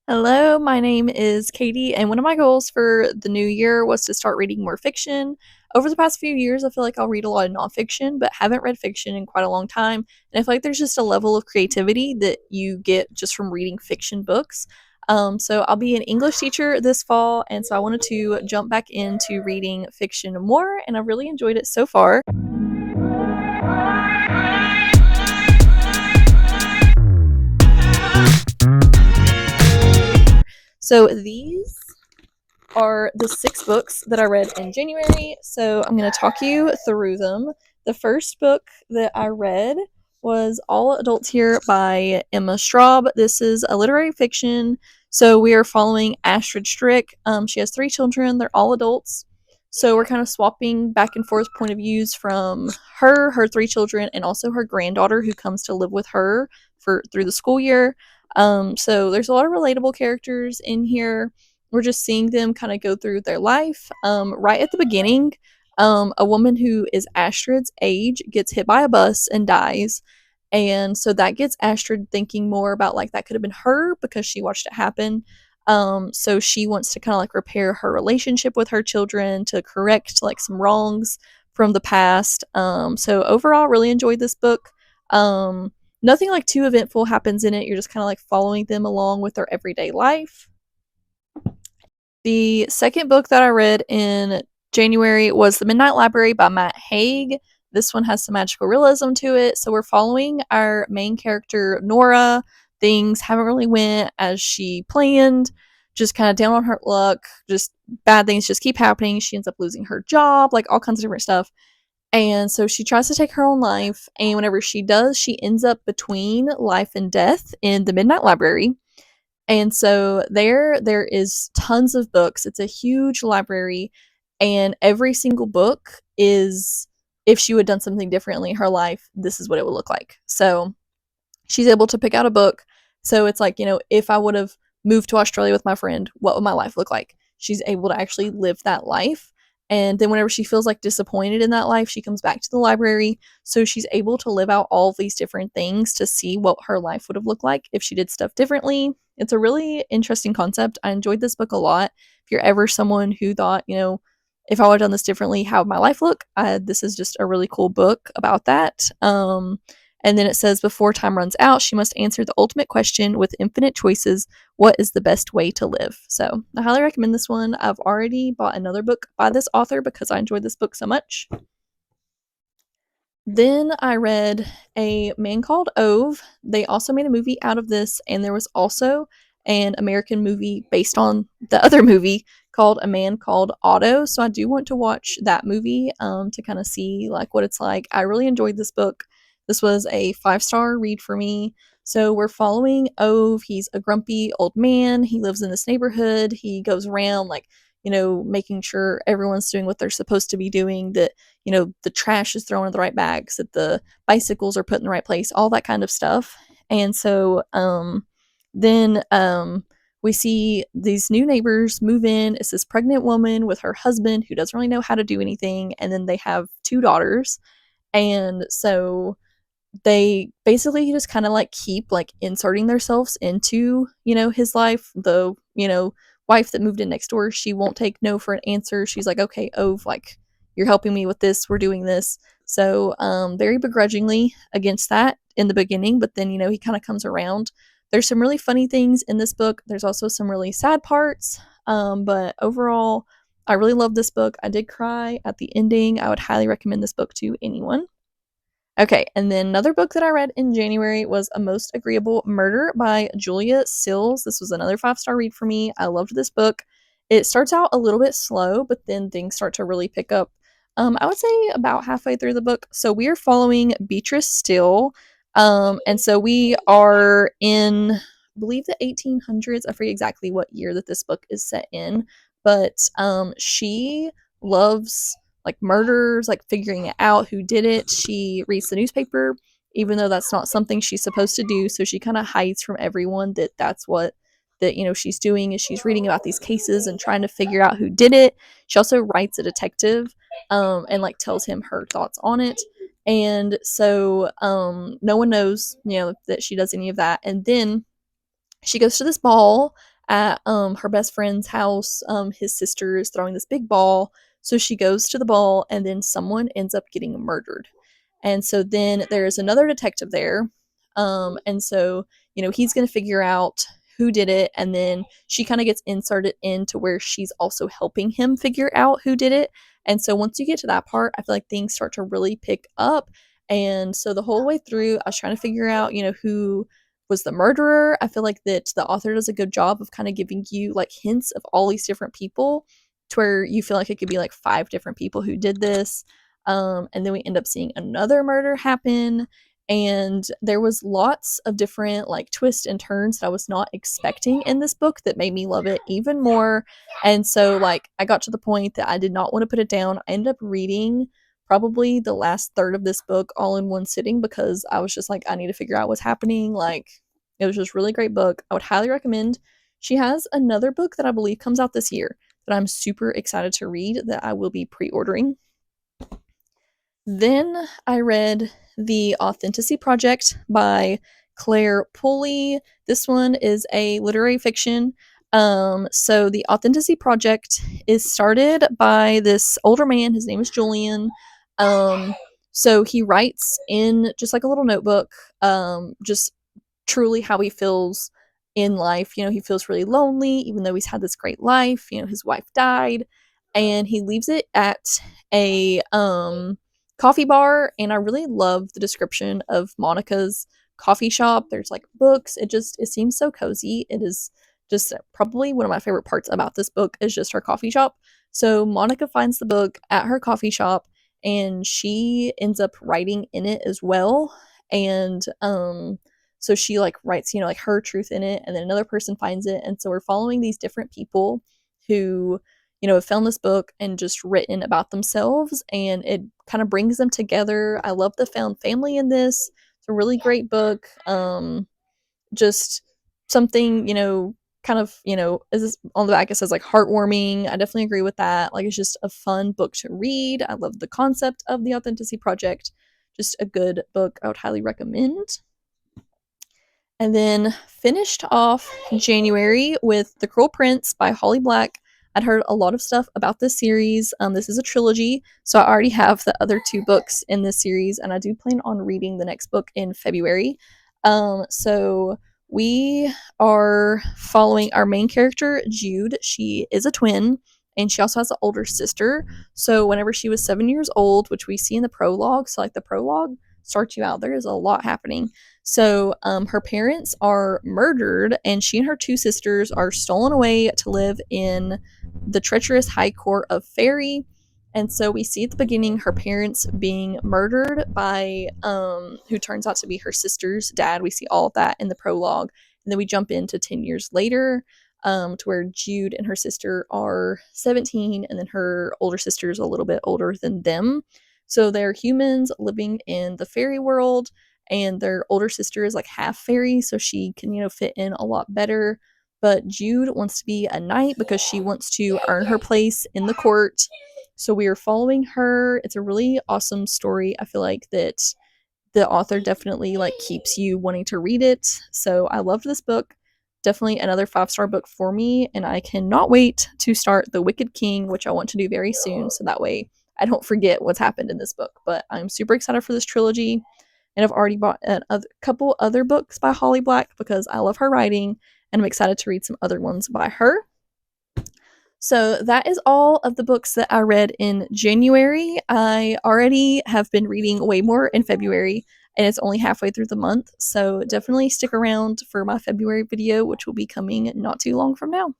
Hello, my name is Katie, and one of my goals for the new year was to start reading more fiction. Over the past few years, I feel like I'll read a lot of nonfiction, but haven't read fiction in quite a long time. And I feel like there's just a level of creativity that you get just from reading fiction books. So I'll be an English teacher this fall, and so I wanted to jump back into reading fiction more, and I've really enjoyed it so far. So these are the 6 books that I read in January. So I'm going to talk you through them. The first book that I read was All Adults Here by Emma Straub. This is a literary fiction. So we are following Astrid Strick. She has 3 children, they're all adults. So we're kind of swapping back and forth point of views from her 3 children, and also her granddaughter who comes to live with her for through the school year. So there's a lot of relatable characters in here. We're just seeing them kind of go through their life. Right at the beginning, a woman who is Astrid's age gets hit by a bus and dies. And so that gets Astrid thinking more about like that could have been her because she watched it happen. So she wants to kind of like repair her relationship with her children to correct like some wrongs from the past. So overall, really enjoyed this book. Nothing like too eventful happens in it. You're just kind of like following them along with their everyday life. The second book that I read in January was The Midnight Library by Matt Haig. This one has some magical realism to it. So we're following our main character, Nora. Things haven't really went as she planned. Just kind of down on her luck. Just bad things just keep happening. She ends up losing her job, like all kinds of different stuff. And so she tries to take her own life. And whenever she does, she ends up between life and death in the Midnight Library. And so there is tons of books. It's a huge library, and every single book is, if she would have done something differently in her life, this is what it would look like. So she's able to pick out a book. So it's like, if I would have moved to Australia with my friend, what would my life look like? She's able to actually live that life. And then whenever she feels like disappointed in that life, she comes back to the library. So she's able to live out all of these different things to see what her life would have looked like if she did stuff differently. It's a really interesting concept. I enjoyed this book a lot. If you're ever someone who thought, if I would have done this differently, how would my life look? This is just a really cool book about that. And then it says, before time runs out, she must answer the ultimate question with infinite choices. What is the best way to live? So I highly recommend this one. I've already bought another book by this author because I enjoyed this book so much. Then I read A Man Called Ove. They also made a movie out of this, and there was also an American movie based on the other movie called A Man Called Otto. So I do want to watch that movie to kind of see like what it's like. I really enjoyed this book. This was a 5-star read for me. So we're following Ove. He's a grumpy old man. He lives in this neighborhood. He goes around like making sure everyone's doing what they're supposed to be doing, that, the trash is thrown in the right bags, that the bicycles are put in the right place, all that kind of stuff. And so then we see these new neighbors move in. It's this pregnant woman with her husband who doesn't really know how to do anything. And then they have 2 daughters. And so they basically just kind of like keep like inserting themselves into his life. The wife that moved in next door, she won't take no for an answer. She's like, okay, oh, like, you're helping me with this, we're doing this. So very begrudgingly against that in the beginning, but then he kind of comes around. There's some really funny things in this book. There's also some really sad parts, but overall I really love this book. I did cry at the ending. I would highly recommend this book to anyone. Okay, and then another book that I read in January was A Most Agreeable Murder by Julia Sills. This was another 5-star read for me. I loved this book. It starts out a little bit slow, but then things start to really pick up. I would say about halfway through the book. So we are following Beatrice Still. And so we are in, I believe, the 1800s. I forget exactly what year that this book is set in, but she loves like murders, like figuring out who did it. She reads the newspaper, even though that's not something she's supposed to do. So she kind of hides from everyone that that's what she's doing, is she's reading about these cases and trying to figure out who did it. She also writes a detective and like tells him her thoughts on it. And so no one knows, that she does any of that. And then she goes to this ball at her best friend's house. His sister is throwing this big ball, so she goes to the ball, and then someone ends up getting murdered. And so then there's another detective there. And so, he's going to figure out who did it. And then she kind of gets inserted into where she's also helping him figure out who did it. And so once you get to that part, I feel like things start to really pick up. And so the whole way through, I was trying to figure out, who was the murderer. I feel like that the author does a good job of kind of giving you like hints of all these different people to where you feel like it could be like five different people who did this. And then we end up seeing another murder happen. And there was lots of different like twists and turns that I was not expecting in this book that made me love it even more. And so like I got to the point that I did not want to put it down. I ended up reading probably the last third of this book all in one sitting because I was just like, I need to figure out what's happening. Like, it was just a really great book. I would highly recommend. She has another book that I believe comes out this year that I'm super excited to read that I will be pre-ordering. Then I read The Authenticity Project by Claire Pulley. This one is a literary fiction. So The Authenticity Project is started by this older man. His name is Julian. So he writes in just like a little notebook, just truly how he feels in life. He feels really lonely, even though he's had this great life. His wife died, and he leaves it at a coffee bar. And I really love the description of Monica's coffee shop. There's like books. It seems so cozy. It is just probably one of my favorite parts about this book is just her coffee shop. So Monica finds the book at her coffee shop, and she ends up writing in it as well. And so she like writes, like her truth in it, and then another person finds it. And so we're following these different people who, have found this book and just written about themselves, and it kind of brings them together. I love the found family in this. It's a really great book. Just something, kind of, is this on the back it says like heartwarming. I definitely agree with that. Like, it's just a fun book to read. I love the concept of the Authenticity Project. Just a good book I would highly recommend. And then finished off January with The Cruel Prince by Holly Black. I'd heard a lot of stuff about this series. This is a trilogy, so I already have the other two books in this series, and I do plan on reading the next book in February. So we are following our main character, Jude. She is a twin, and she also has an older sister. So whenever she was 7 years old, which we see in the prologue, so like the prologue starts you out, there is a lot happening. So her parents are murdered, and she and her two sisters are stolen away to live in the treacherous high court of Fairy. And so we see at the beginning her parents being murdered by who turns out to be her sister's dad. We see all of that in the prologue. And then we jump into 10 years later, to where Jude and her sister are 17, and then her older sister is a little bit older than them. So they're humans living in the fairy world, and their older sister is like half fairy, so she can, fit in a lot better. But Jude wants to be a knight because she wants to earn her place in the court. So we are following her. It's a really awesome story. I feel like that the author definitely like keeps you wanting to read it. So I loved this book. Definitely another 5-star book for me, and I cannot wait to start The Wicked King, which I want to do very soon, so that way I don't forget what's happened in this book. But I'm super excited for this trilogy, and I've already bought a couple other books by Holly Black because I love her writing, and I'm excited to read some other ones by her. So that is all of the books that I read in January. I already have been reading way more in February, and it's only halfway through the month. So definitely stick around for my February video, which will be coming not too long from now.